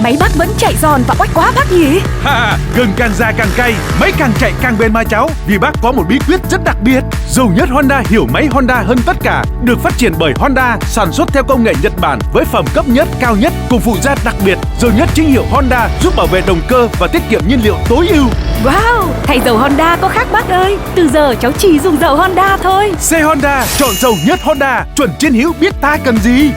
Máy bác vẫn chạy giòn và oách quá bác nhỉ? Ha, gừng càng già càng cay, máy càng chạy càng bền mà cháu. Vì bác có một bí quyết rất đặc biệt. Dầu nhất Honda hiểu máy Honda hơn tất cả, được phát triển bởi Honda, sản xuất theo công nghệ Nhật Bản với phẩm cấp nhất, cao nhất cùng phụ gia đặc biệt. Dầu nhất chính hiệu Honda giúp bảo vệ động cơ và tiết kiệm nhiên liệu tối ưu. Wow, thay dầu Honda có khác bác ơi. Từ giờ cháu chỉ dùng dầu Honda thôi. Xe Honda chọn dầu nhất Honda, chuẩn chiến hữu biết ta cần gì.